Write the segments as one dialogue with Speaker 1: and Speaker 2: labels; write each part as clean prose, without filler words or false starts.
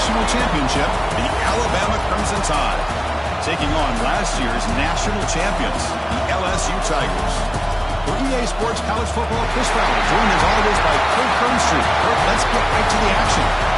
Speaker 1: national championship, the Alabama Crimson Tide, taking on last year's national champions, the LSU Tigers. For EA Sports College Football, Chris Fowler, joined as always by Kirk Burnstreet. Kirk, let's get right to the action.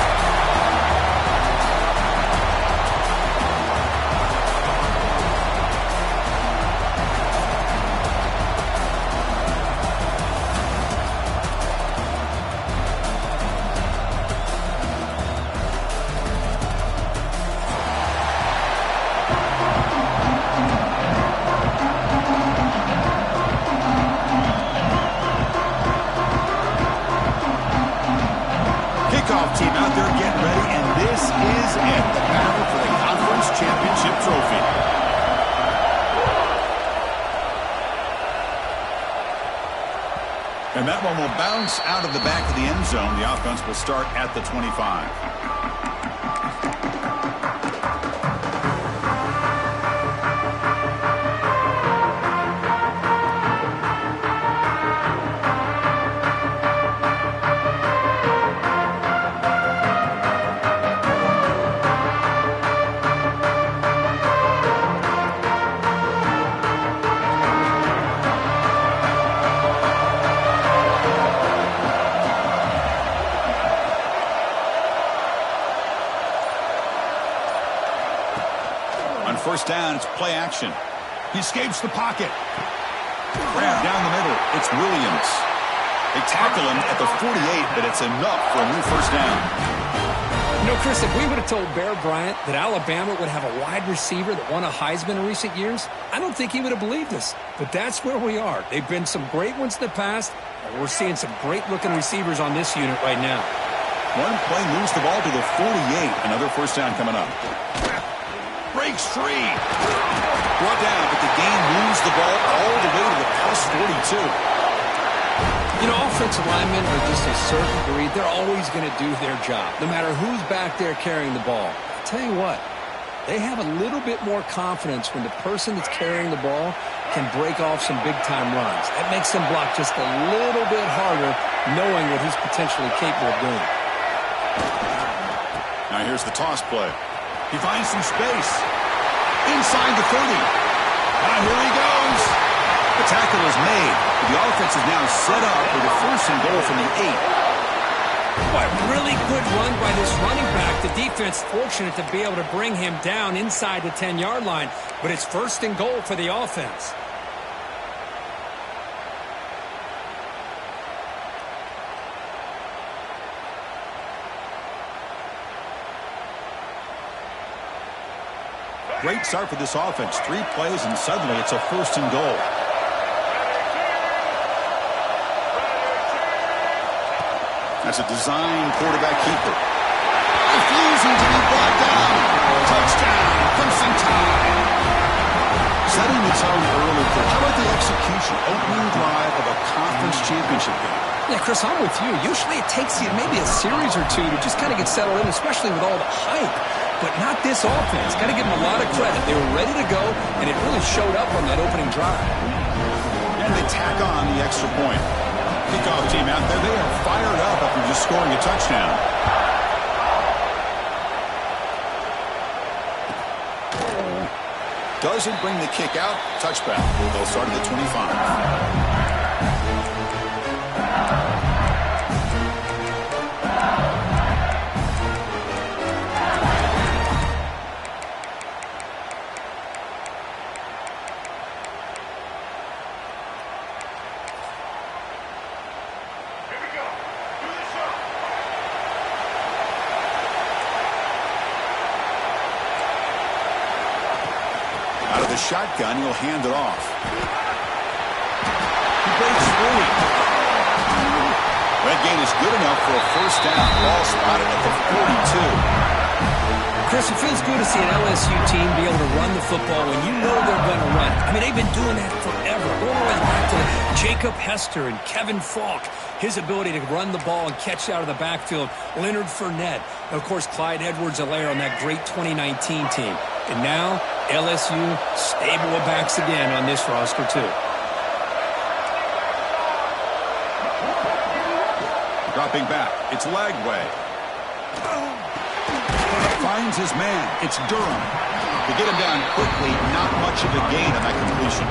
Speaker 1: Team out there getting ready, and this is it, the battle for the conference championship trophy. And that one will bounce out of the back of the end zone. The offense will start at the 25. First down, it's play action. He escapes the pocket. Grab down the middle. It's Williams. They tackle him at the 48, but it's enough for a new first down.
Speaker 2: You know, Chris, if we would have told Bear Bryant that Alabama would have a wide receiver that won a Heisman in recent years, I don't think he would have believed us. But that's where we are. They've been some great ones in the past, and we're seeing some great-looking receivers on this unit right now.
Speaker 1: One play moves the ball to the 48. Another first down coming up. Breaks free. Brought down, but the game moves the ball all the way to the plus 42.
Speaker 2: You know, offensive linemen are just a certain breed. They're always going to do their job, no matter who's back there carrying the ball. I'll tell you what, they have a little bit more confidence when the person that's carrying the ball can break off some big-time runs. That makes them block just a little bit harder, knowing what he's potentially capable of doing.
Speaker 1: Now here's the toss play. He finds some space. Inside the 30. Now here he goes. The tackle is made. The offense is now set up for the first and goal from the 8.
Speaker 2: Boy, really good run by this running back. The defense fortunate to be able to bring him down inside the 10-yard line. But it's first and goal for the offense.
Speaker 1: Great start for this offense. 3 plays, and suddenly it's a first and goal. That's a design quarterback keeper. Refusing to be brought down. Touchdown, Crimson Tide. Setting the tone early. How about the execution? Opening drive of a conference championship game.
Speaker 2: Yeah, Chris, I'm with you. Usually it takes you maybe a series or two to just kind of get settled in, especially with all the hype. But not this offense. Got to give them a lot of credit. They were ready to go, and it really showed up on that opening drive.
Speaker 1: And they tack on the extra point. Kickoff team out there, they are fired up after just scoring a touchdown. Doesn't bring the kick out. Touchback. They'll start at the 25. Shotgun, he'll hand it off. He breaks free. That gain is good enough for a first down. Ball spotted at the 42.
Speaker 2: Chris, it feels good to see an LSU team be able to run the football when you know they're going to run it. I mean, they've been doing that forever. Going all the way back to Jacob Hester and Kevin Falk. His ability to run the ball and catch out of the backfield. Leonard Fournette. And, of course, Clyde Edwards-Helaire on that great 2019 team. And now, LSU stable of backs again on this roster, too.
Speaker 1: Dropping back. It's Lagway. finds his man. It's Durham. To get him down quickly, not much of a gain on that completion.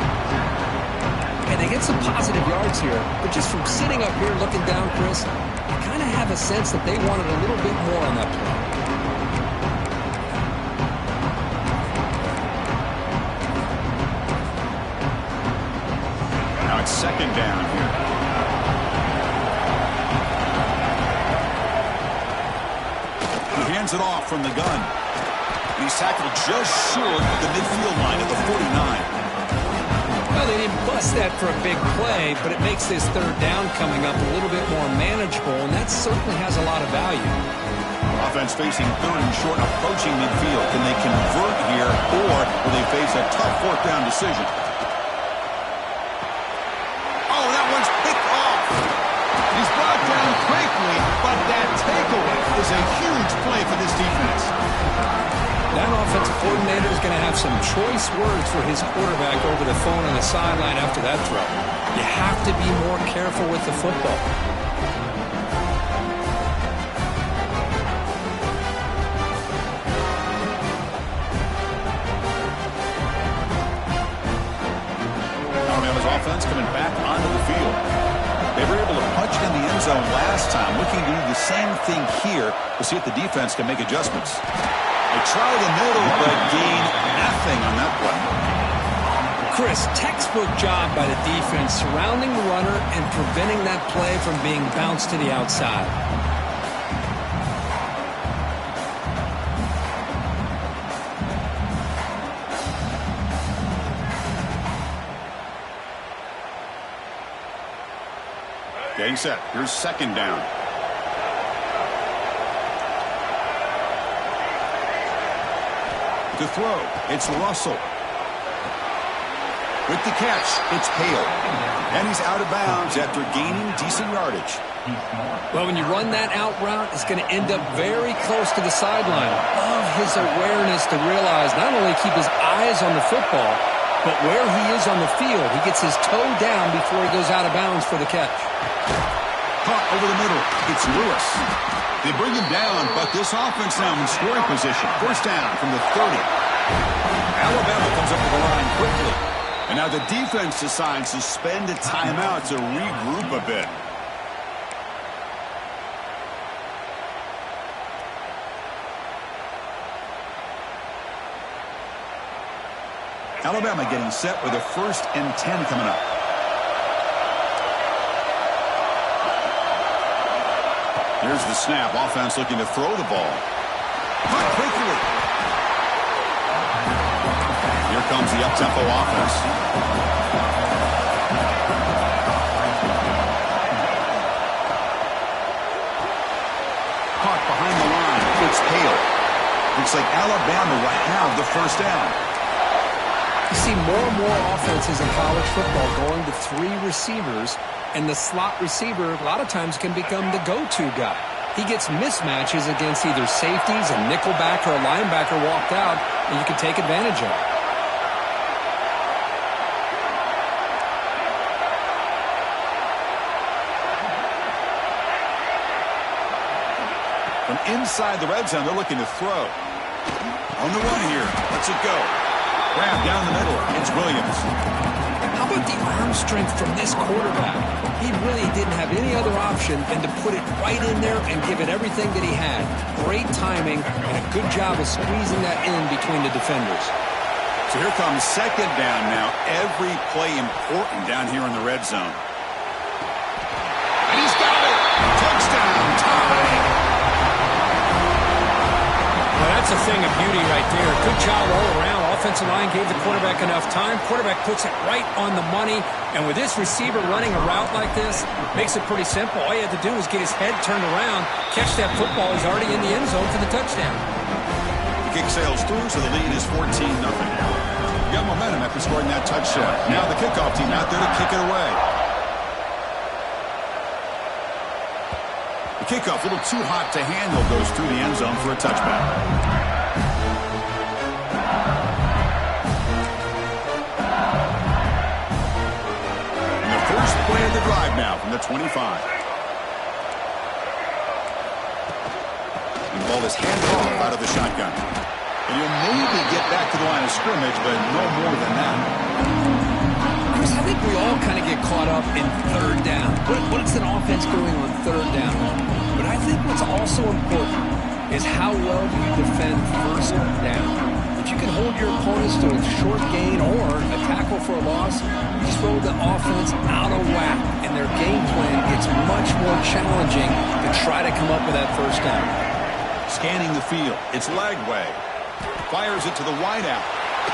Speaker 2: And they get some positive yards here, but just from sitting up here looking down, Chris, I kind of have a sense that they wanted a little bit more on that play.
Speaker 1: Now it's second down here. He hands it off from the gun. He's tackled just short of the midfield line at the 49.
Speaker 2: Well, they didn't bust that for a big play, but it makes this third down coming up a little bit more manageable, and that certainly has a lot of value.
Speaker 1: Offense facing third and short, approaching midfield. Can they convert here, or will they face a tough fourth down decision? Oh, that one's picked off. He's brought down quickly, but that takeaway is a huge play for this defense.
Speaker 2: That offensive coordinator is going to have some choice words for his quarterback over the phone on the sideline after that throw. You have to be more careful with the football.
Speaker 1: Alabama's offense coming back onto the field. They were able to punch it in the end zone last time, looking to do the same thing here to see if the defense can make adjustments. They try the middle, but gain nothing on that play.
Speaker 2: Chris, textbook job by the defense surrounding the runner and preventing that play from being bounced to the outside.
Speaker 1: Getting set. Here's second down. To throw, it's Russell. With the catch, it's Hale. And he's out of bounds after gaining decent yardage.
Speaker 2: Well, when you run that out route, it's going to end up very close to the sideline. Love his awareness to realize not only keep his eyes on the football, but where he is on the field. He gets his toe down before he goes out of bounds for the catch.
Speaker 1: Caught over the middle. It's Lewis. They bring him down, but this offense now in scoring position. First down from the 30. Alabama comes up to the line quickly. And now the defense decides to spend a timeout to regroup a bit. Alabama getting set with a 1st and 10 coming up. Here's the snap. Offense looking to throw the ball. Caught quickly. Here comes the up-tempo offense. Caught behind the line. It's Hale. Looks like Alabama will have the first down.
Speaker 2: You see more and more offenses in college football going to 3 receivers, and the slot receiver a lot of times can become the go-to guy. He gets mismatches against either safeties, a nickelback, or a linebacker walked out, and you can take advantage of it.
Speaker 1: From inside the red zone, they're looking to throw. On the run here. Let's it go. Grab down the middle. It's Williams.
Speaker 2: How about the arm strength from this quarterback? He really didn't have any other option than to put it right in there and give it everything that he had. Great timing and a good job of squeezing that in between the defenders.
Speaker 1: So here comes second down now. Every play important down here in the red zone. And he's got it. Touchdown time.
Speaker 2: Well, that's a thing of beauty right there. Good job all around. Offensive line gave the quarterback enough time. Quarterback puts it right on the money. And with this receiver running a route like this, makes it pretty simple. All you have to do is get his head turned around, catch that football. He's already in the end zone for the touchdown.
Speaker 1: The kick sails through, so the lead is 14-0. You got momentum after scoring that touchdown. Now the kickoff team out there to kick it away. The kickoff, a little too hot to handle, goes through the end zone for a touchback. Play of the drive now from the 25. And ball is handed off out of the shotgun. And he'll maybe get back to the line of scrimmage, but no more than that.
Speaker 2: Chris, I think we all kind of get caught up in third down. What's an offense doing on third down? But I think what's also important is how well do you defend first down. If you can hold your opponents to a short gain or a tackle for a loss, you just throw the offense out of whack, and their game plan gets much more challenging to try to come up with that first down.
Speaker 1: Scanning the field. It's leg way. Fires it to the wideout.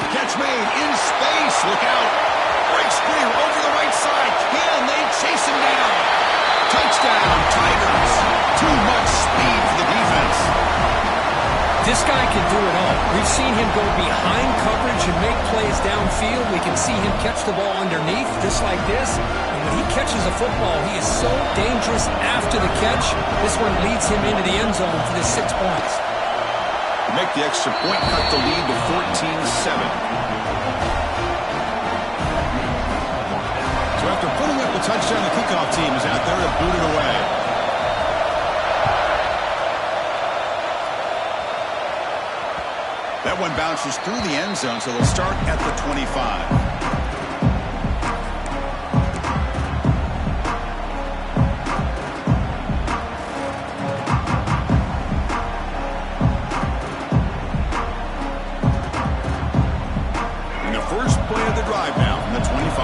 Speaker 1: Catch made in space. Look out. Breaks clear over the right side. Can they chase him down? Touchdown, Tigers. Too much speed for the defense.
Speaker 2: This guy can do it all. We've seen him go behind coverage and make plays downfield. We can see him catch the ball underneath, just like this. And when he catches a football, he is so dangerous after the catch. This one leads him into the end zone for the 6 points.
Speaker 1: Make the extra point, cut the lead to 14-7. So after putting up a touchdown, the kickoff team is out there to boot it away. That one bounces through the end zone, so they'll start at the 25. First play of the drive now from the 25.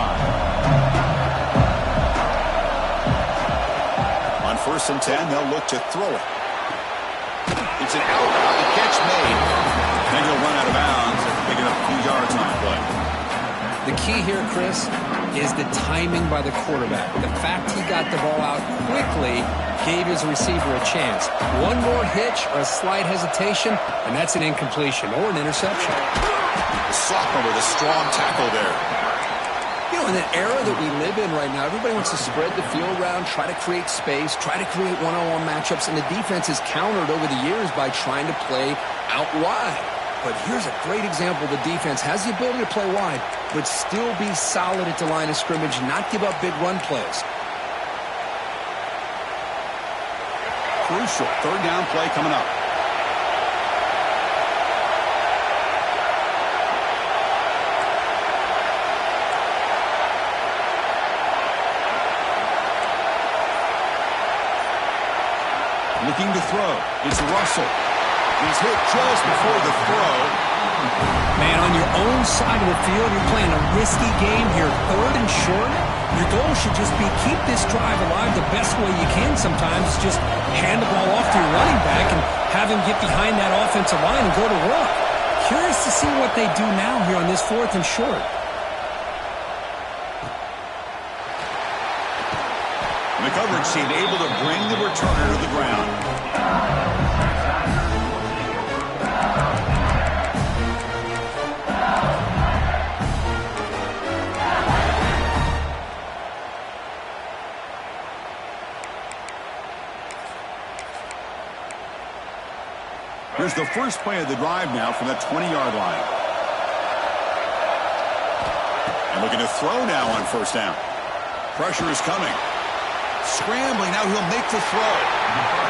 Speaker 1: On 1st and 10, they'll look to throw it. It's an out catch made. Then he'll run out of bounds and pick it up a few yards on the play.
Speaker 2: The key here, Chris, is the timing by the quarterback. The fact he got the ball out quickly gave his receiver a chance. One more hitch or a slight hesitation, and that's an incompletion or an interception.
Speaker 1: The sophomore with a strong tackle there.
Speaker 2: You know, in an era that we live in right now, everybody wants to spread the field around, try to create space, try to create one-on-one matchups, and the defense is countered over the years by trying to play out wide. But here's a great example. The defense has the ability to play wide, but still be solid at the line of scrimmage, not give up big run plays.
Speaker 1: Crucial third down play coming up. Looking to throw. It's Russell. He's hit just before the throw.
Speaker 2: Man, on your own side of the field, you're playing a risky game here. 3rd and short. Your goal should just be keep this drive alive the best way you can sometimes. Just hand the ball off to your running back and have him get behind that offensive line and go to work. Curious to see what they do now here on this 4th and short.
Speaker 1: The coverage team able to bring the returner to the ground. Here's the first play of the drive now from the 20-yard line. And looking to throw now on 1st down. Pressure is coming. Scrambling, now he'll make the throw.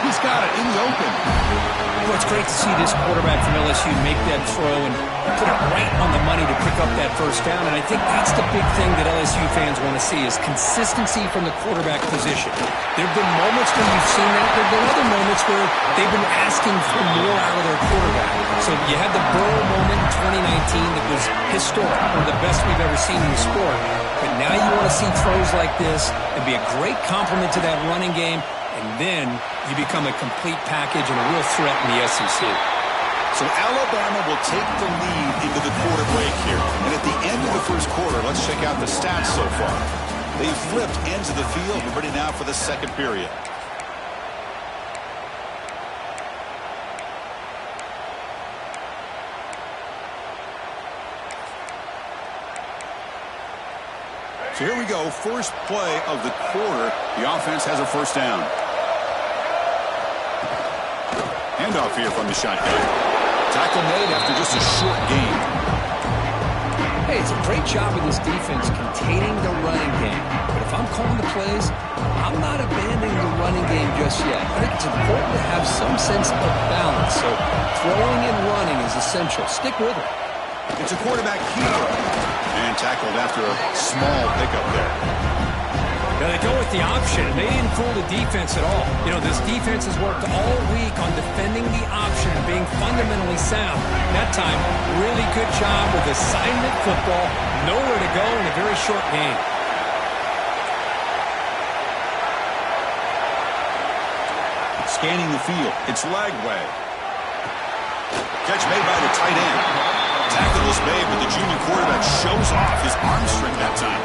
Speaker 1: He's got it in the open.
Speaker 2: Well, it's great to see this quarterback from LSU make that throw and put it right on the money to pick up that 1st down. And I think that's the big thing that LSU fans want to see is consistency from the quarterback position. There have been moments when you've seen that. There have been other moments where they've been asking for more out of their quarterback. So you had the Burrow moment in 2019 that was historic, one of the best we've ever seen in the sport. But now you want to see throws like this and be a great complement to that running game, and then you become a complete package and a real threat in the SEC.
Speaker 1: So Alabama will take the lead into the quarter break here. And at the end of the 1st quarter, let's check out the stats so far. They've flipped ends of the field. We're ready now for the 2nd period. So here we go, first play of the quarter. The offense has a 1st down. Handoff here from the shotgun. Tackle made after just a short gain.
Speaker 2: Hey, it's a great job of this defense containing the running game. But if I'm calling the plays, I'm not abandoning the running game just yet. I think it's important to have some sense of balance. So throwing and running is essential. Stick with it.
Speaker 1: It's a quarterback keeper. And tackled after a small pickup there.
Speaker 2: Now they go with the option, and they didn't fool the defense at all. You know, this defense has worked all week on defending the option and being fundamentally sound. That time, really good job with assignment football. Nowhere to go in a very short game.
Speaker 1: Scanning the field. It's Lagway. Catch made by the tight end. Tackle is made, but the junior quarterback shows off his arm strength that time.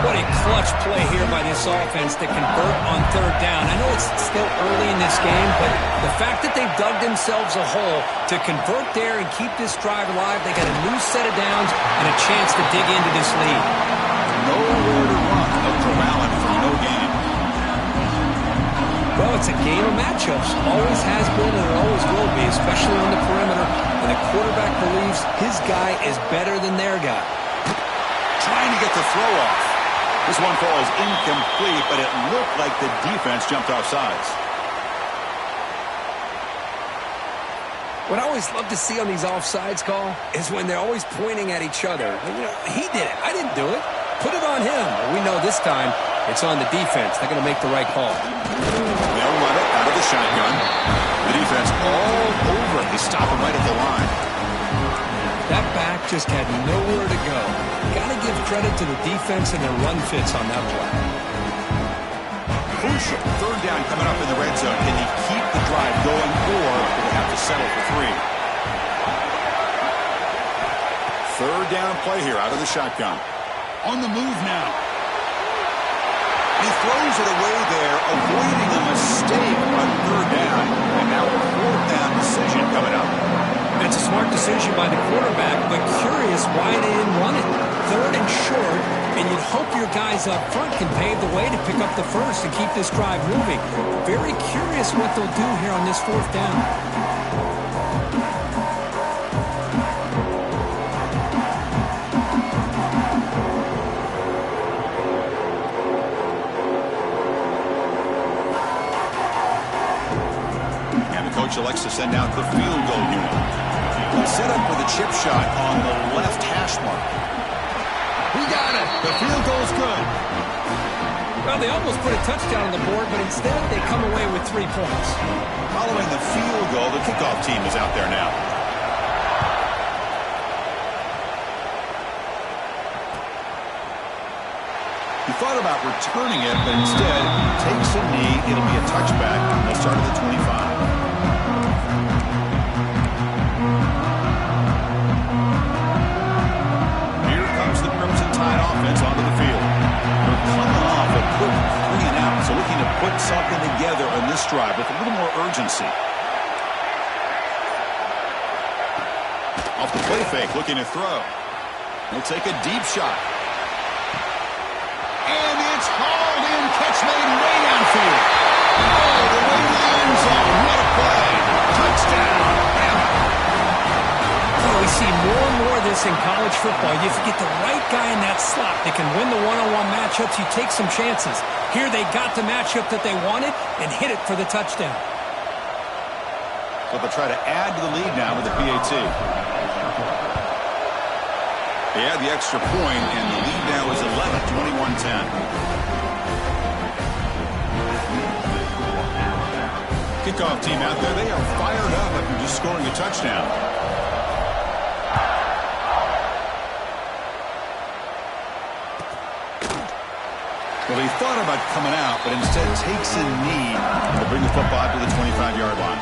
Speaker 2: What a clutch play here by this offense to convert on third down. I know it's still early in this game, but the fact that they've dug themselves a hole to convert there and keep this drive alive, they got a new set of downs and a chance to dig into this lead.
Speaker 1: Nowhere to run. No corralling for no gain.
Speaker 2: Well, it's a game of matchups. Always has been and it always will be, especially on the perimeter. And the quarterback believes his guy is better than their guy.
Speaker 1: Trying to get the throw off. This one falls incomplete, but it looked like the defense jumped off sides.
Speaker 2: What I always love to see on these offsides call is when they're always pointing at each other. You know, he did it. I didn't do it. Put it on him. We know this time it's on the defense. They're going to make the right call.
Speaker 1: They'll run it out of the shotgun. The defense all over it. They stop him right at the line.
Speaker 2: That back just had nowhere to go. Got to give credit to the defense and their run fits on that play.
Speaker 1: Crucial. Third down coming up in the red zone. Can he keep the drive going, or will they have to settle for 3? Third down play here out of the shotgun. On the move now. He throws it away there, avoiding a mistake on third down. And now a fourth down decision coming up.
Speaker 2: It's a smart decision by the quarterback, but curious why they didn't run it. Third and short, and you'd hope your guys up front can pave the way to pick up the first and keep this drive moving. Very curious what they'll do here on this fourth down.
Speaker 1: Coach elects to send out the field goal unit. Set up with a chip shot on the left hash mark. He got it. The field goal is good.
Speaker 2: Well, they almost put a touchdown on the board, but instead they come away with 3 points.
Speaker 1: Following the field goal, the kickoff team is out there now. He thought about returning it, but instead takes a knee. It'll be a touchback. They'll start at the 25. Offense onto the field. They're coming off a quick 3 and out, so looking to put something together on this drive with a little more urgency. Off the play fake, looking to throw. He'll take a deep shot. And it's hauled in, catch made way downfield. Oh, the way to the end zone. What a play. Touchdown.
Speaker 2: We see more and more of this in college football. If you get the right guy in that slot that can win the one-on-one matchups, you take some chances. Here they got the matchup that they wanted and hit it for the touchdown.
Speaker 1: So they'll try to add to the lead now with the PAT. They add the extra point, and the lead now is 11, 21-10. Kickoff team out there, they are fired up after just scoring a touchdown. Well, he thought about coming out, but instead takes a knee to bring the football to the 25-yard line.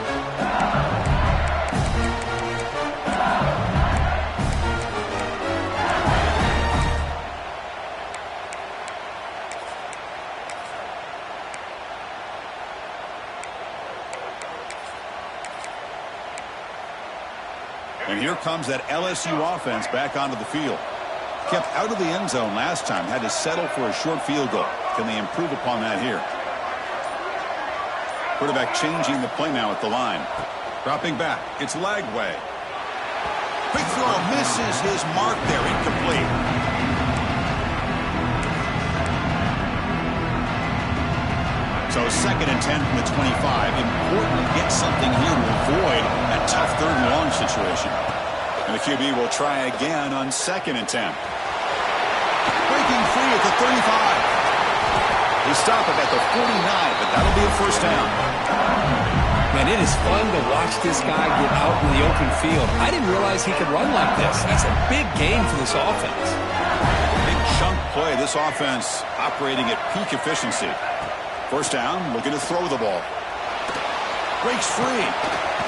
Speaker 1: And here comes that LSU offense back onto the field. Kept out of the end zone last time, had to settle for a short field goal. Can they improve upon that here? Quarterback changing the play now at the line. Dropping back, it's Lagway. Quick throw misses his mark there, incomplete. So 2nd and 10 from the 25. Important to get something here to avoid that tough 3rd and long situation. And the QB will try again on 2nd and 10. Breaking free at the 35. He stopped him at the 49, but that'll be a 1st down.
Speaker 2: Man, it is fun to watch this guy get out in the open field. I didn't realize he could run like this. That's a big game for this offense.
Speaker 1: Big chunk play. This offense operating at peak efficiency. 1st down, looking to throw the ball. Breaks free.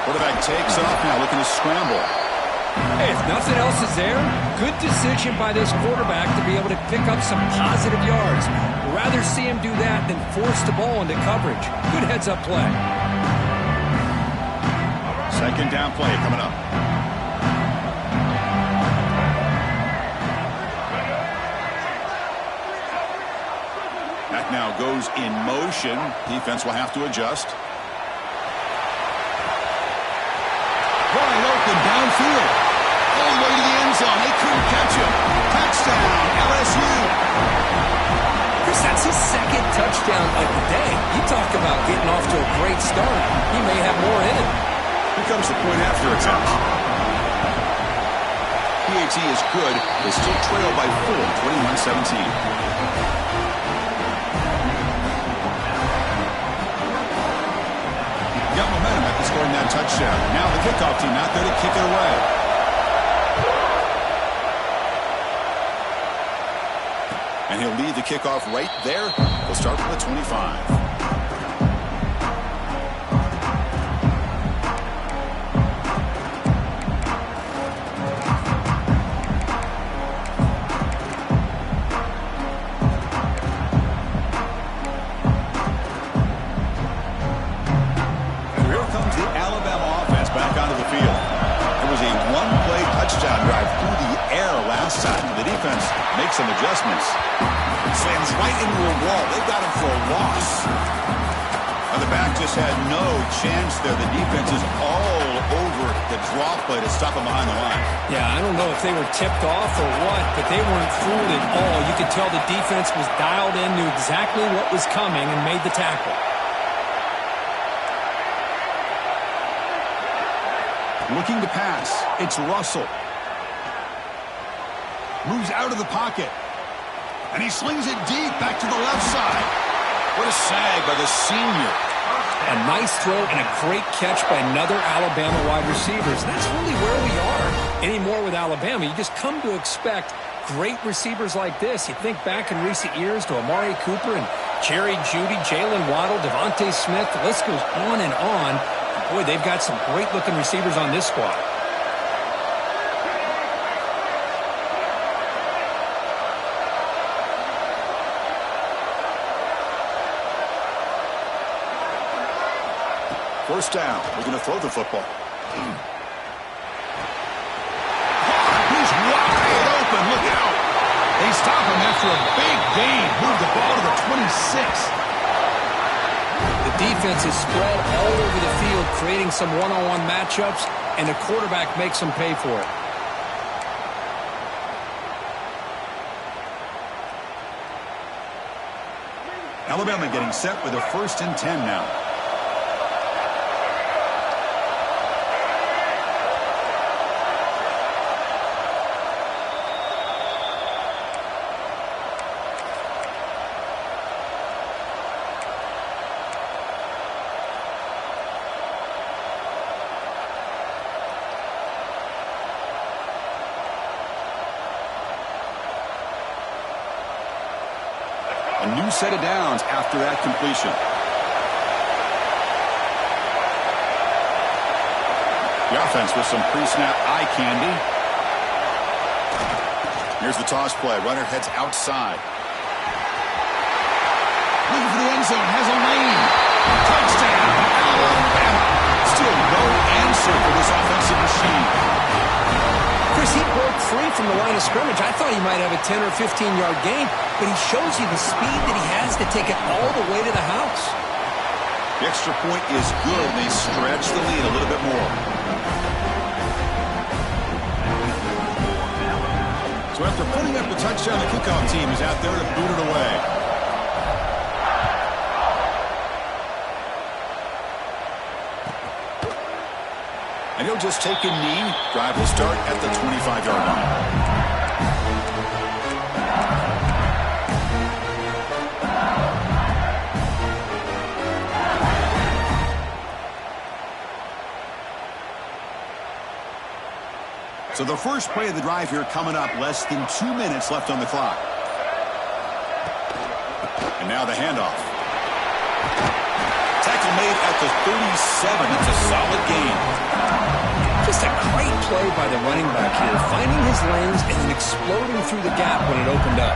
Speaker 1: Quarterback takes off now, looking to scramble.
Speaker 2: Hey, if nothing else is there, good decision by this quarterback to be able to pick up some positive yards. Rather see him do that than force the ball into coverage. Good heads-up play.
Speaker 1: 2nd down play coming up. That now goes in motion. Defense will have to adjust. Wide open downfield. All the way to the end zone. They couldn't catch him. Touchdown, LSU.
Speaker 2: Chris, that's his 2nd touchdown of the day. You talk about getting off to a great start. He may have more in him.
Speaker 1: Here comes the point after attempt. PAT is good. They still trail by 4, 21-17. Got momentum after scoring that touchdown. Now the kickoff team out there to kick it away. And he'll lead the kickoff right there. We'll start from the 25. Make some adjustments. Slams right into a wall. They got him for a loss. Now the back just had no chance there. The defense is all over the draw play to stop him behind the line.
Speaker 2: Yeah, I don't know if they were tipped off or what, but they weren't fooled at all. You could tell the defense was dialed in, knew exactly what was coming, and made the tackle.
Speaker 1: Looking to pass. It's Russell. Moves out of the pocket. And he slings it deep back to the left side. What a sag by the senior.
Speaker 2: A nice throw and a great catch by another Alabama wide receiver. That's really where we are anymore with Alabama. You just come to expect great receivers like this. You think back in recent years to Amari Cooper and Jerry Jeudy, Jalen Waddle, Devontae Smith. The list goes on and on. Boy, they've got some great-looking receivers on this squad.
Speaker 1: First down. We're going to throw the football. He's wide open. Look out. They stop him after a big gain. Move the ball to the 26.
Speaker 2: The defense is spread all over the field, creating some one-on-one matchups, and the quarterback makes them pay for it.
Speaker 1: Alabama getting set with a 1st and 10 now. A new set of downs after that completion. The offense with some pre-snap eye candy. Here's the toss play. Runner heads outside. Looking for the end zone. Has a lane. Touchdown, Alabama. Still no answer for this offensive machine.
Speaker 2: Chris, he broke free from the line of scrimmage. I thought he might have a 10 or 15-yard gain, but he shows you the speed that he has to take it all the way to the house.
Speaker 1: The extra point is good. They stretch the lead a little bit more. touchdown. The kickoff team is out there to boot it away. And he'll just take a knee. Drive will start at the 25-yard line. So the first play of the drive here coming up, less than 2 minutes left on the clock. And now the handoff. Tackle made at the 37. It's a solid gain.
Speaker 2: Just a great play by the running back here, finding his lanes and then exploding through the gap when it opened up.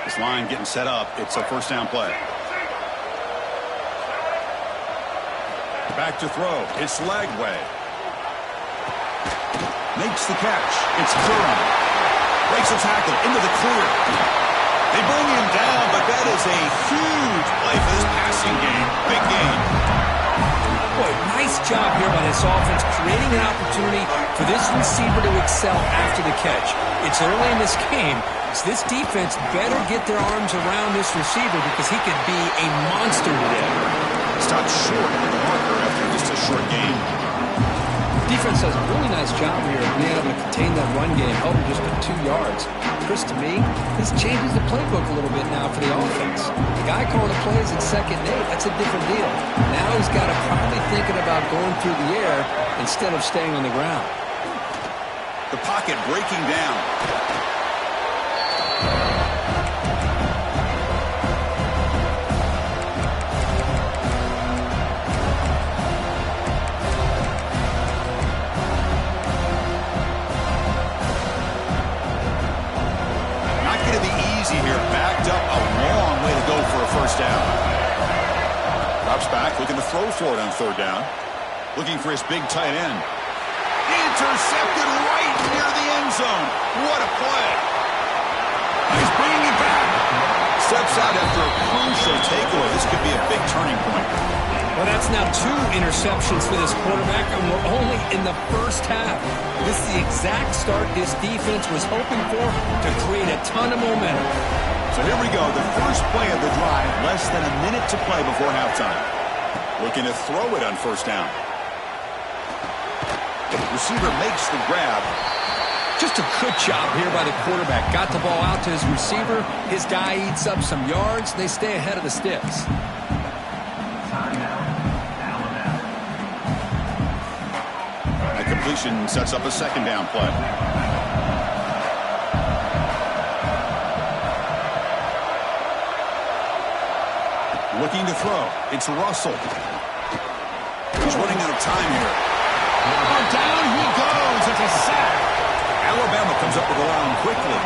Speaker 1: This line getting set up. It's a first down play. Back to throw. It's Lagway. Makes the catch. It's Curran. Breaks a tackle into the clear. They bring him down, but that is a huge play for this passing game. Big game.
Speaker 2: Boy, nice job here by this offense, creating an opportunity for this receiver to excel after the catch. It's early in this game, so this defense better get their arms around this receiver because he could be a monster today.
Speaker 1: Stopped short of the marker after just a short game.
Speaker 2: Defense does a really nice job here of being able to contain that run game, held just for 2 yards. Chris, to me, this changes the playbook a little bit now for the offense. The guy calling the plays at 2nd and 8, that's a different deal. Now he's got to probably thinking about going through the air instead of staying on the ground.
Speaker 1: The pocket breaking down. Looking to throw for it on 3rd down. Looking for his big tight end. Intercepted right near the end zone. What a play. He's bringing it back. Steps out after a crucial takeaway. This could be a big turning point.
Speaker 2: Well, that's now 2 interceptions for this quarterback, and we're only in the first half. This is the exact start this defense was hoping for to create a ton of momentum.
Speaker 1: So here we go, the first play of the drive, less than a minute to play before halftime. Looking to throw it on 1st down. The receiver makes the grab.
Speaker 2: Just a good job here by the quarterback. Got the ball out to his receiver. His guy eats up some yards. They stay ahead of the sticks.
Speaker 1: That completion sets up a 2nd down play. Looking to throw. It's Russell. He's running out of time here. Oh, down he goes. It's a sack. Alabama comes up with the line quickly.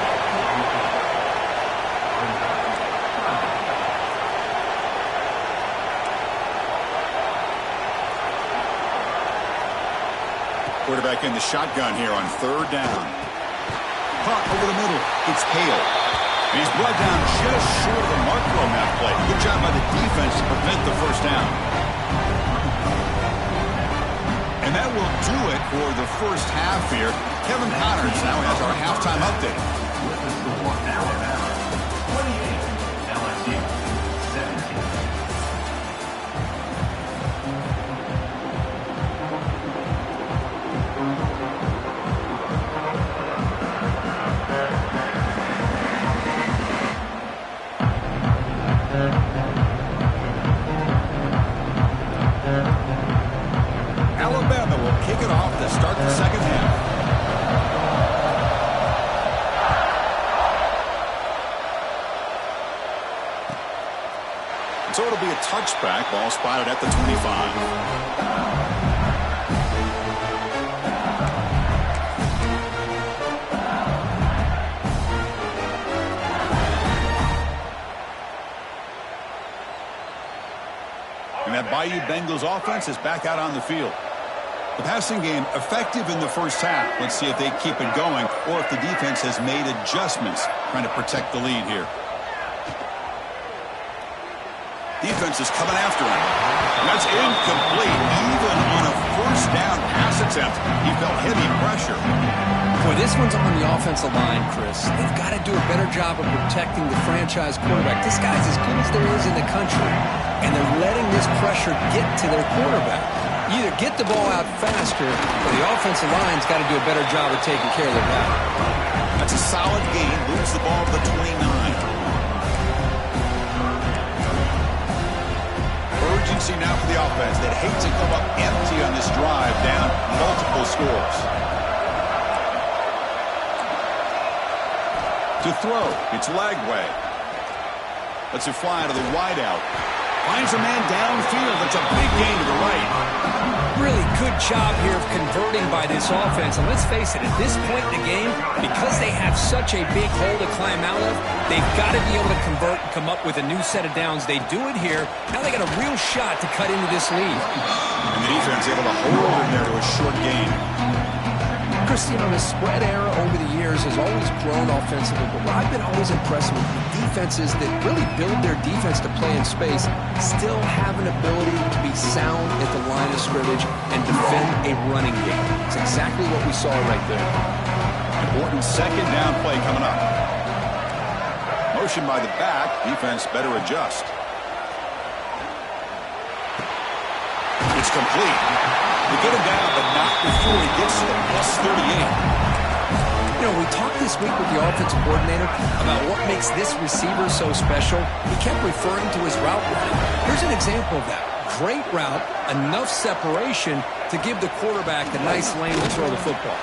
Speaker 1: Quarterback in the shotgun here on 3rd down. Caught over the middle. It's Hale. And he's brought down just short of the marker on that play. Good job by the defense to prevent the 1st down. And that will do it for the first half here. Kevin Connors now has our halftime update.
Speaker 3: With the score, Alabama 28, LSU 17.
Speaker 1: Alabama will kick it off to start the 2nd half. And so it'll be a touchback. Ball spotted at the 25. And that Bayou Bengals offense is back out on the field. The passing game effective in the first half. Let's see if they keep it going or if the defense has made adjustments trying to protect the lead here. Defense is coming after him. And that's incomplete. Even on a 1st first down pass attempt. He felt heavy pressure.
Speaker 2: Boy, this one's on the offensive line, Chris. They've got to do a better job of protecting the franchise quarterback. This guy's as good as there is in the country, and they're letting this pressure get to their quarterback. You either get the ball out faster, or the offensive line's got to do a better job of taking care of their guy.
Speaker 1: That's a solid gain. Moves the ball to the 29. Urgency now for the offense. They'd hate to come up empty on this drive, down multiple scores. To throw, it's Lagway. Lets it fly to the wideout. Finds a man downfield. That's a big gain to the right.
Speaker 2: Really good job here of converting by this offense. And let's face it, at this point in the game, because they have such a big hole to climb out of, they've got to be able to convert and come up with a new set of downs. They do it here. Now they got a real shot to cut into this lead.
Speaker 1: And the defense able to hold in there to a short gain.
Speaker 2: Chris, you know, the spread era over the years has always grown offensively, but what I've been always impressed with the defenses that really build their defense to play in space still have an ability to be sound at the line of scrimmage and defend a running game. It's exactly what we saw right there.
Speaker 1: Important second down play coming up. Motion by the back. Defense better adjust. It's complete. They get him down, but not before he gets to the plus 38.
Speaker 2: You know, we talked this week with the offensive coordinator about what makes this receiver so special. He kept referring to his route running. Here's an example of that. Great route, enough separation to give the quarterback a nice lane to throw the football.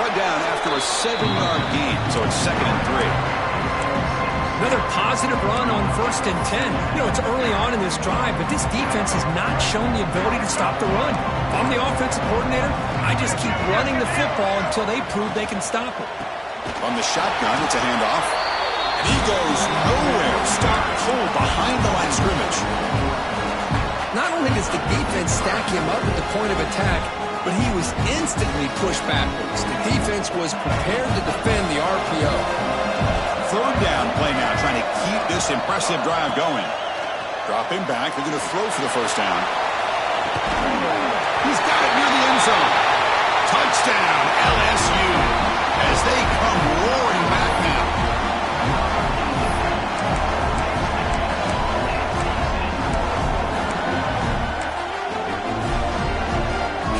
Speaker 1: Brought down after a 7-yard gain, so it's 2nd and 3.
Speaker 2: Another positive run on 1st and 10. You know, it's early on in this drive, but this defense has not shown the ability to stop the run. If I'm the offensive coordinator, I just keep running the football until they prove they can stop it.
Speaker 1: On the shotgun, it's a handoff. And he goes nowhere. Stop cold behind the line of scrimmage.
Speaker 2: Not only does the defense stack him up at the point of attack, but he was instantly pushed backwards. The defense was prepared to defend the RPO.
Speaker 1: 3rd down play now, trying to keep this impressive drive going. Dropping back, they're going to throw for the 1st down. He's got it near the end zone. Touchdown, LSU, as they come roaring back now.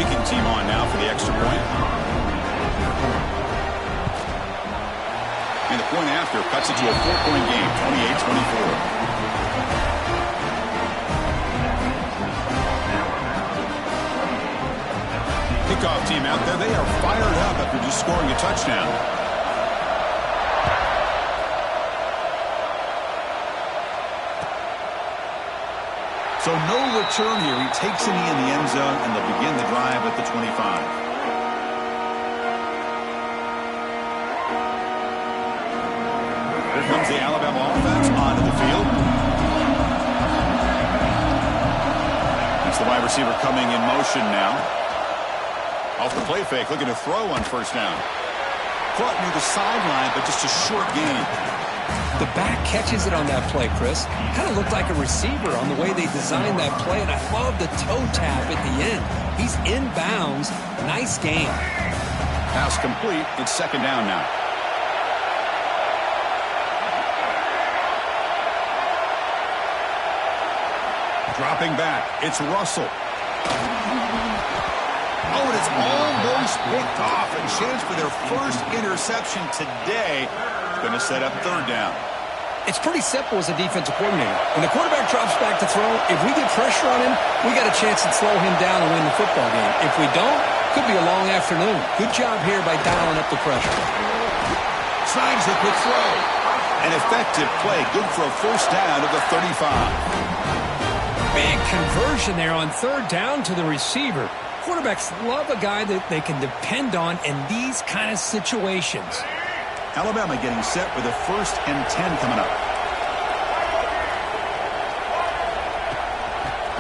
Speaker 1: Kicking team on now for the extra point. And the point after cuts it to a 4-point game, 28-24. Kickoff team out there, they are fired up after just scoring a touchdown. So no return here. He takes it in the end zone, and they'll begin the drive at the 25. Here comes the Alabama offense onto the field. That's the wide receiver coming in motion now. Off the play fake, looking to throw on 1st down. Caught near the sideline, but just a short gain.
Speaker 2: The back catches it on that play, Chris. Kind of looked like a receiver on the way they designed that play, and I love the toe tap at the end. He's inbounds. Nice game.
Speaker 1: Pass complete. It's 2nd down now. Dropping back, it's Russell. Oh, and it's almost picked off. A chance for their first interception today. Going to set up 3rd down.
Speaker 2: It's pretty simple as a defensive coordinator. When the quarterback drops back to throw, if we get pressure on him, we got a chance to slow him down and win the football game. If we don't, could be a long afternoon. Good job here by dialing up the pressure.
Speaker 1: Signs the quick throw. An effective play. Good for a 1st down of the 35.
Speaker 2: Big conversion there on 3rd down to the receiver. Quarterbacks love a guy that they can depend on in these kind of situations.
Speaker 1: Alabama getting set with a 1st and 10 coming up.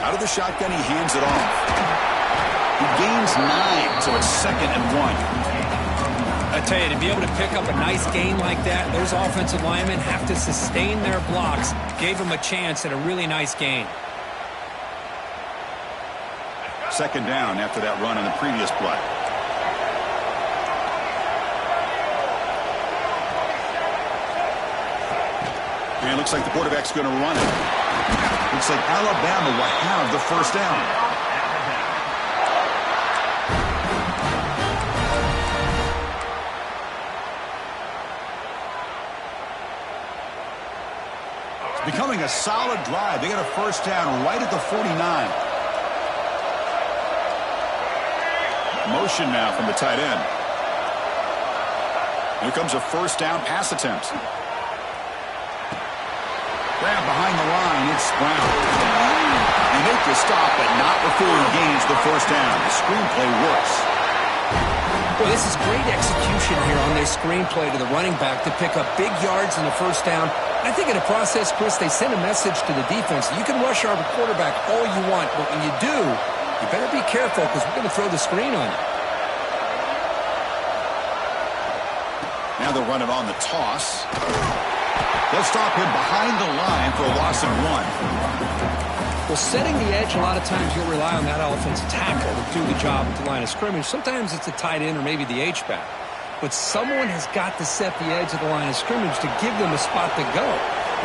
Speaker 1: Out of the shotgun, he hands it off. He gains 9, so it's 2nd and 1.
Speaker 2: I tell you, to be able to pick up a nice gain like that, those offensive linemen have to sustain their blocks. Gave them a chance at a really nice gain.
Speaker 1: Second down after that run on the previous play. And it looks like the quarterback's going to run it. Looks like Alabama will have the first down. It's becoming a solid drive. They got a first down right at the 49. Motion now from the tight end. Here comes a first down pass attempt. Grab behind the line, it's Brown. They make the stop, but not before he gains the first down. The screenplay works.
Speaker 2: Well, this is great execution here on their screenplay to the running back to pick up big yards in the first down. I think in the process, Chris, they send a message to the defense. You can rush our quarterback all you want, but when you do, you better be careful because we're going to throw the screen on you.
Speaker 1: Now they'll run it on the toss. They'll stop him behind the line for a loss of 1.
Speaker 2: Well, setting the edge, a lot of times you'll rely on that offensive tackle to do the job at the line of scrimmage. Sometimes it's a tight end or maybe the H-back. But someone has got to set the edge of the line of scrimmage to give them a spot to go.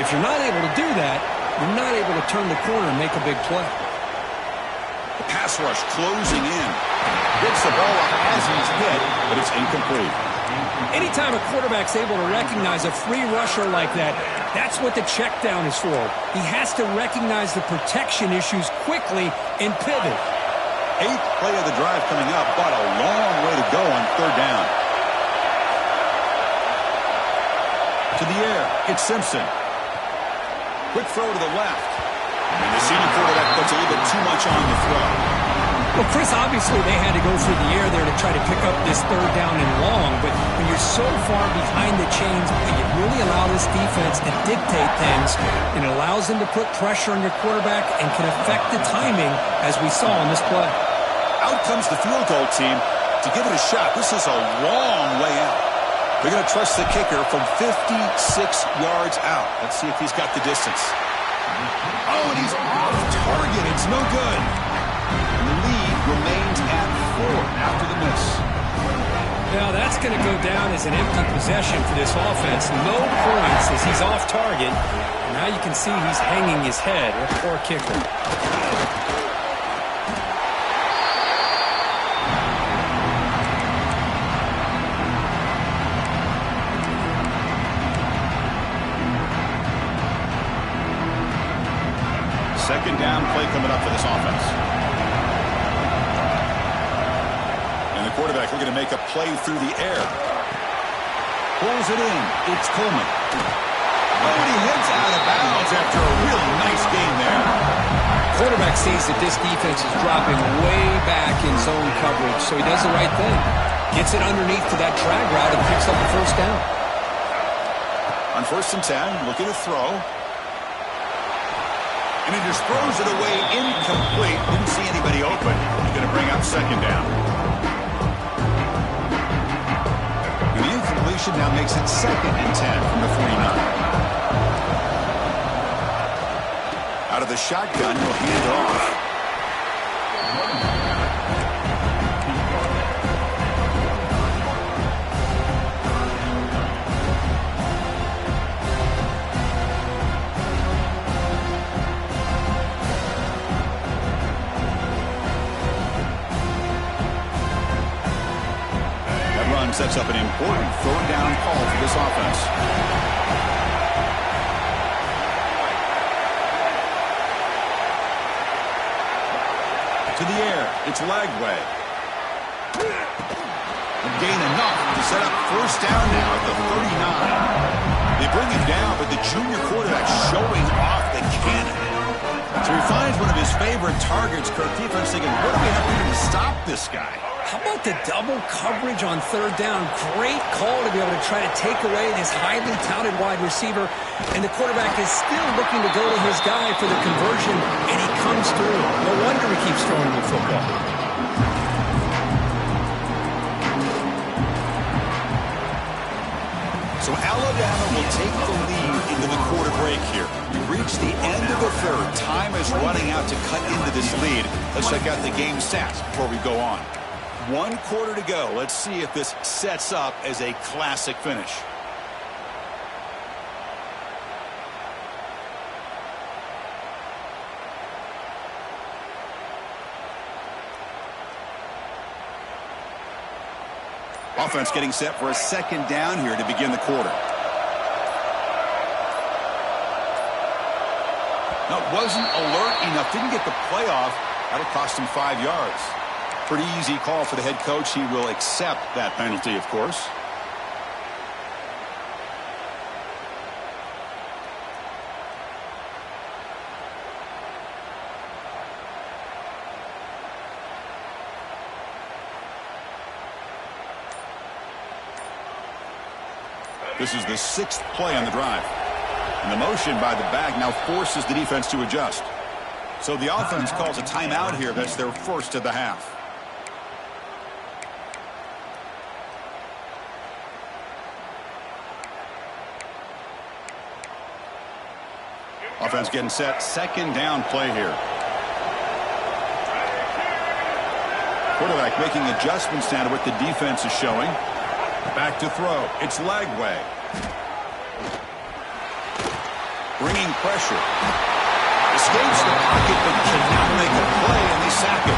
Speaker 2: If you're not able to do that, you're not able to turn the corner and make a big play.
Speaker 1: The pass rush closing in. Gets the ball up as he's hit, but it's incomplete.
Speaker 2: Anytime a quarterback's able to recognize a free rusher like that, that's what the check down is for. He has to recognize the protection issues quickly and pivot.
Speaker 1: 8th play of the drive coming up, but a long way to go on third down. To the air, it's Simpson. Quick throw to the left. And the senior quarterback puts a little bit too much on the throw.
Speaker 2: Well, Chris, obviously they had to go through the air there to try to pick up this third down and long, but when you're so far behind the chains, you really allow this defense to dictate things, and it allows them to put pressure on your quarterback and can affect the timing, as we saw on this play.
Speaker 1: Out comes the field goal team to give it a shot. This is a long way out. They're going to trust the kicker from 56 yards out. Let's see if he's got the distance. Oh, and he's off target. It's no good. And the lead remains at 4 after the miss.
Speaker 2: Now that's going to go down as an empty possession for this offense. No points as he's off target. And now you can see he's hanging his head. What a poor kicker.
Speaker 1: Second down play coming up for this offense. And the quarterback looking to make a play through the air. Pulls it in. It's Coleman. Oh, and he heads out of bounds after a really nice game there.
Speaker 2: Quarterback sees that this defense is dropping way back in zone coverage, so he does the right thing. Gets it underneath to that drag route and picks up the first down.
Speaker 1: On 1st and 10, looking to throw. And he just throws it away incomplete. Didn't see anybody open. He's going to bring up second down. And the incompletion now makes it 2nd and 10 from the 49. Out of the shotgun, he'll hand it off. Sets up an important third down call for this offense. To the air, it's Lagway. Gain enough to set up first down now at the 39. They bring him down, but the junior quarterback showing off the cannon. So he finds one of his favorite targets. Kirk defense thinking, what do we have to do to stop this guy?
Speaker 2: How about the double coverage on third down? Great call to be able to try to take away this highly touted wide receiver. And the quarterback is still looking to go to his guy for the conversion, and he comes through. No wonder he keeps throwing the football.
Speaker 1: So Alabama will take the lead into the quarter break here. We reach the end of the third. Time is running out to cut into this lead. Let's check out the game stats before we go on. 1 quarter to go. Let's see if this sets up as a classic finish. Offense getting set for a second down here to begin the quarter. No, wasn't alert enough. Didn't get the play off. That'll cost him 5 yards. Pretty easy call for the head coach. He will accept that penalty, of course. This is the 6th play on the drive. And the motion by the back now forces the defense to adjust. So the offense calls a timeout here. That's their first of the half. Offense getting set. Second down play here. Quarterback making adjustments now to what the defense is showing. Back to throw. It's Lagway. Bringing pressure. Escapes the pocket but cannot make a play, and they sack him.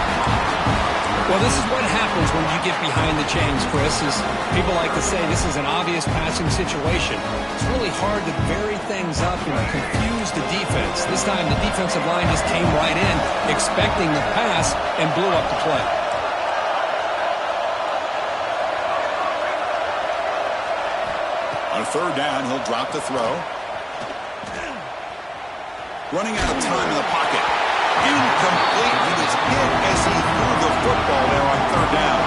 Speaker 2: Well, this is what happens when you get behind the chains, Chris. Is people like to say this is an obvious passing situation. It's really hard to vary things up and confuse the defense. This time the defensive line just came right in, expecting the pass, and blew up the play.
Speaker 1: On third down, he'll drop the throw. Running out of time in the pocket. Incomplete. He was hit as he threw the football there on third down.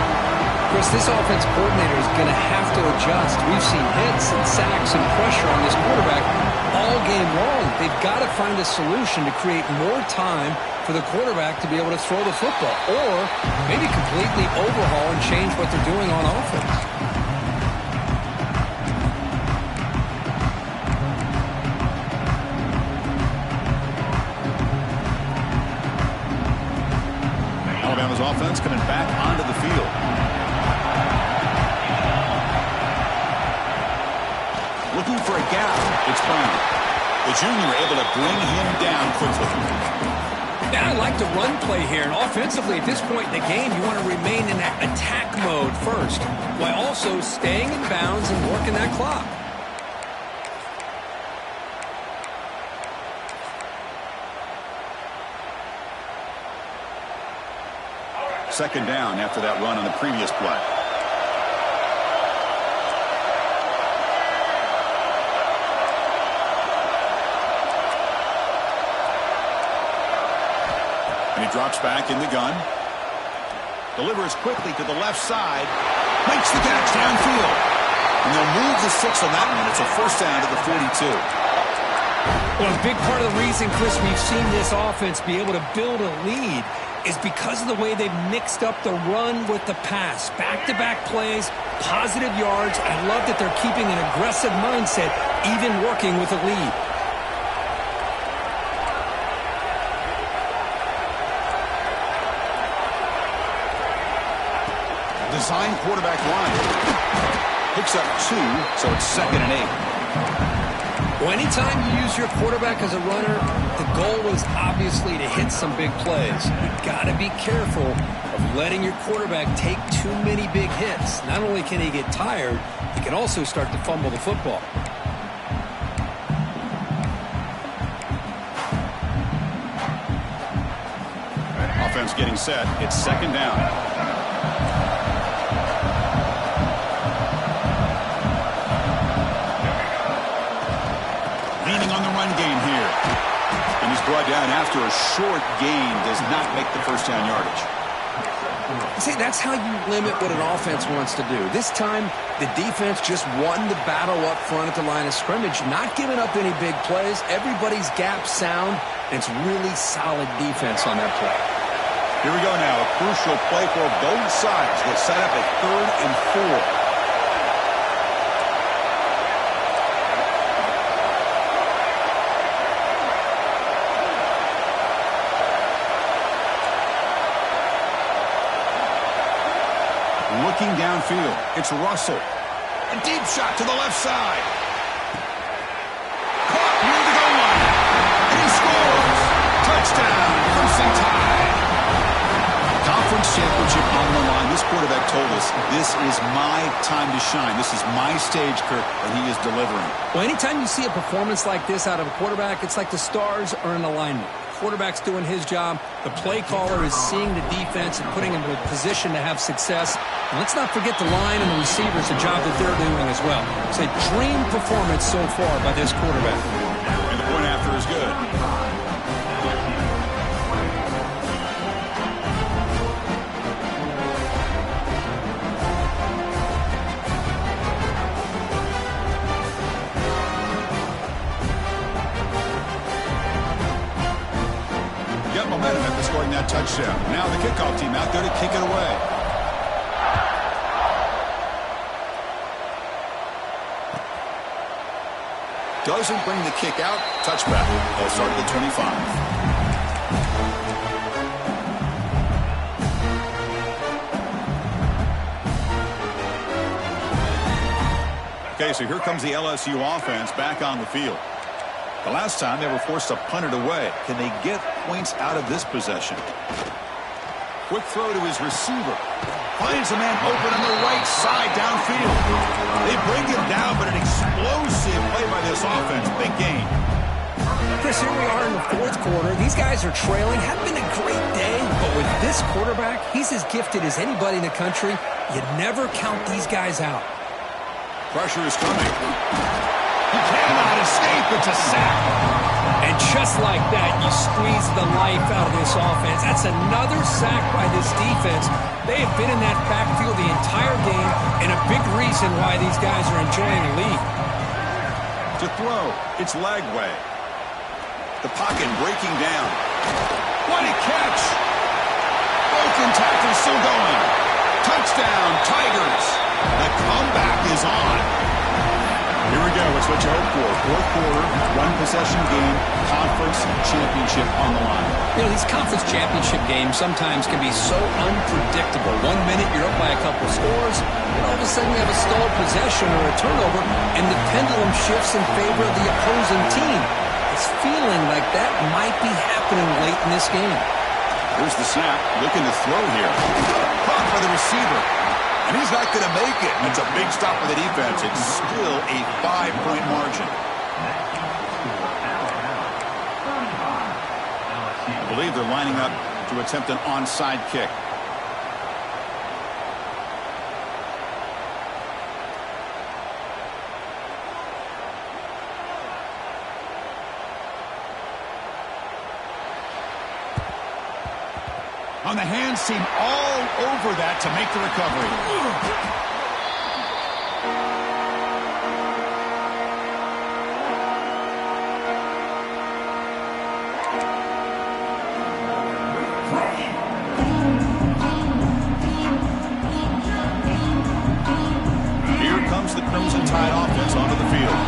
Speaker 2: Chris, this offense coordinator is going to have to adjust. We've seen hits and sacks and pressure on this quarterback all game long. They've got to find a solution to create more time for the quarterback to be able to throw the football, or maybe completely overhaul and change what they're doing on offense.
Speaker 1: Alabama's offense coming back onto the field. Looking for a gap. It's Brown. The junior able to bring him down quickly.
Speaker 2: Yeah, I like the run play here. And offensively, at this point in the game, you want to remain in that attack mode first, while also staying in bounds and working that clock.
Speaker 1: Second down after that run on the previous play. And he drops back in the gun. Delivers quickly to the left side. Makes the catch downfield. And they'll move the 6 on that one. It's a first down to the 42.
Speaker 2: Well, a big part of the reason, Chris, we've seen this offense be able to build a lead is because of the way they've mixed up the run with the pass. Back-to-back plays, positive yards. I love that they're keeping an aggressive mindset, even working with a lead.
Speaker 1: Design quarterback line. Picks up 2, so it's 2nd and 8.
Speaker 2: Well, anytime you use your quarterback as a runner, the goal is obviously to hit some big plays. You've got to be careful of letting your quarterback take too many big hits. Not only can he get tired, he can also start to fumble the football.
Speaker 1: Offense getting set. It's 2nd down. Leaning on the run game here. And he's brought down after a short gain. Does not make the first down yardage.
Speaker 2: See, that's how you limit what an offense wants to do. This time, the defense just won the battle up front at the line of scrimmage, not giving up any big plays. Everybody's gap sound, and it's really solid defense on that play.
Speaker 1: Here we go now. A crucial play for both sides. They set up a 3rd and 4. Looking downfield, it's Russell. A deep shot to the left side. Caught near the goal line. And he scores. Touchdown, Crimson Tide. Conference championship on the line. This quarterback told us, this is my time to shine. This is my stage, Kirk, and he is delivering.
Speaker 2: Well, anytime you see a performance like this out of a quarterback, it's like the stars are in alignment. Quarterback's doing his job. The play caller is seeing the defense and putting him in a position to have success. And let's not forget the line and the receivers, the job that they're doing as well. It's a dream performance so far by this quarterback.
Speaker 1: And the point after is good. Momentum after scoring that touchdown. Now the kickoff team out there to kick it away. Doesn't bring the kick out. Touchback. They'll start at the 25. Okay, so here comes the LSU offense back on the field. The last time they were forced to punt it away. Can they get points out of this possession? Quick throw to his receiver. Finds a man open on the right side downfield. They bring him down, but an explosive play by this offense. Big game.
Speaker 2: Chris, here we are in the fourth quarter. These guys are trailing. Had been a great day, but with this quarterback, he's as gifted as anybody in the country. You never count these guys out.
Speaker 1: Pressure is coming. He cannot escape. It's a sack.
Speaker 2: And just like that, you squeeze the life out of this offense. That's another sack by this defense. They have been in that backfield the entire game, and a big reason why these guys are enjoying the lead.
Speaker 1: To throw, it's Lagway. The pocket breaking down. What a catch! Broken tackle still going. Touchdown, Tigers. The comeback is on. Here we go. It's what you hope for. Fourth quarter, one-possession game, conference championship on the line.
Speaker 2: You know, these conference championship games sometimes can be so unpredictable. 1 minute you're up by a couple of scores, and all of a sudden you have a stalled possession or a turnover, and the pendulum shifts in favor of the opposing team. It's feeling like that might be happening late in this game.
Speaker 1: Here's the snap. Looking to throw here. Caught by the receiver. And he's not going to make it. It's a big stop for the defense. It's still a 5-point margin. I believe they're lining up to attempt an onside kick. On the hands team all over that to make the recovery. Here comes the Crimson Tide offense onto the field.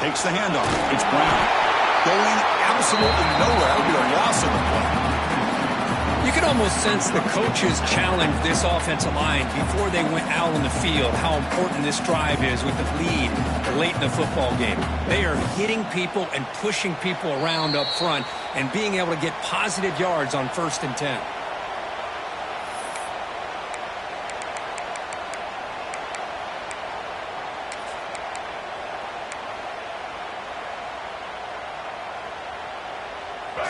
Speaker 1: Takes the handoff. It's Brown. Going absolutely nowhere. It would be a loss of the play.
Speaker 2: You can almost sense the coaches challenged this offensive line before they went out on the field, how important this drive is with the lead late in the football game. They are hitting people and pushing people around up front and being able to get positive yards on 1st and 10.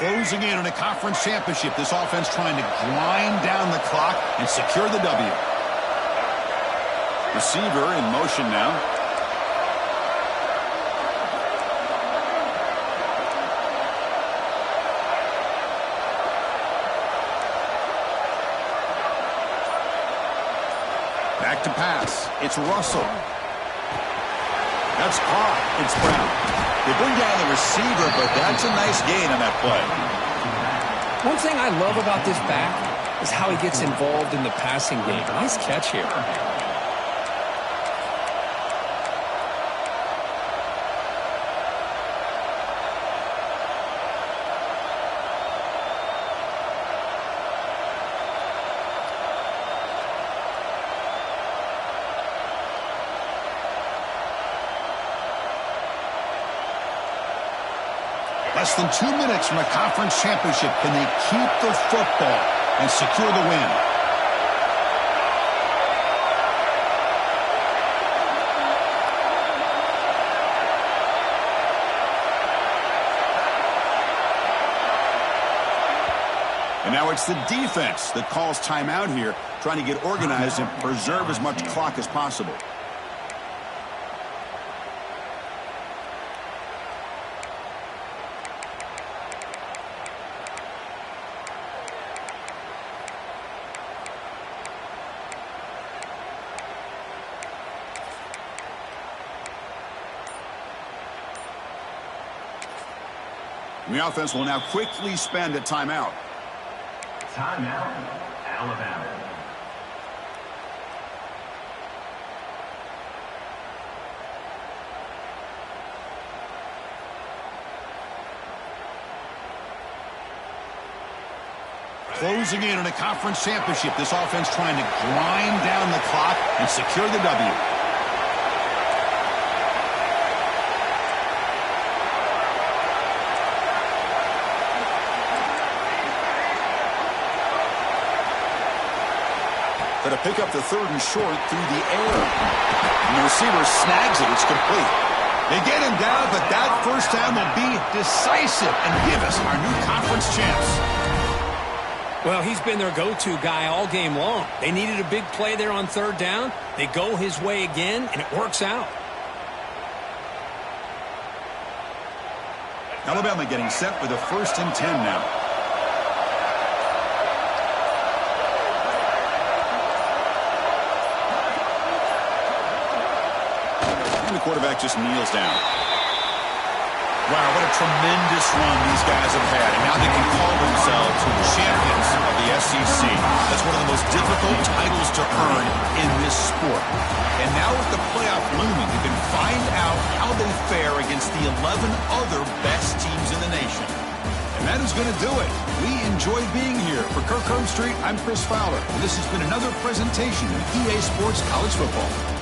Speaker 1: Closing in on a conference championship. This offense trying to grind down the clock and secure the W. Receiver in motion now. Back to pass. It's Russell. That's caught. It's Brown. They bring down the receiver, but that's a nice gain on that play.
Speaker 2: One thing I love about this back is how he gets involved in the passing game. Nice catch here.
Speaker 1: Less than 2 minutes from a conference championship. Can they keep the football and secure the win? And now it's the defense that calls timeout here, trying to get organized and preserve as much clock as possible. And the offense will now quickly spend a timeout.
Speaker 3: Timeout, Alabama.
Speaker 1: Closing in on a conference championship, this offense trying to grind down the clock and secure the W. Going to pick up the 3rd and short through the air. And the receiver snags it. It's complete. They get him down, but that first down will be decisive and give us our new conference champs.
Speaker 2: Well, he's been their go-to guy all game long. They needed a big play there on 3rd down. They go his way again, and it works out.
Speaker 1: Alabama getting set for the 1st and 10 now. The quarterback just kneels down. Wow, what a tremendous run these guys have had. And now they can call themselves the champions of the SEC. That's one of the most difficult titles to earn in this sport. And now with the playoff looming, you can find out how they fare against the 11 other best teams in the nation. And that is going to do it. We enjoyed being here. For Kirk Herbstreit, I'm Chris Fowler. And this has been another presentation of EA Sports College Football.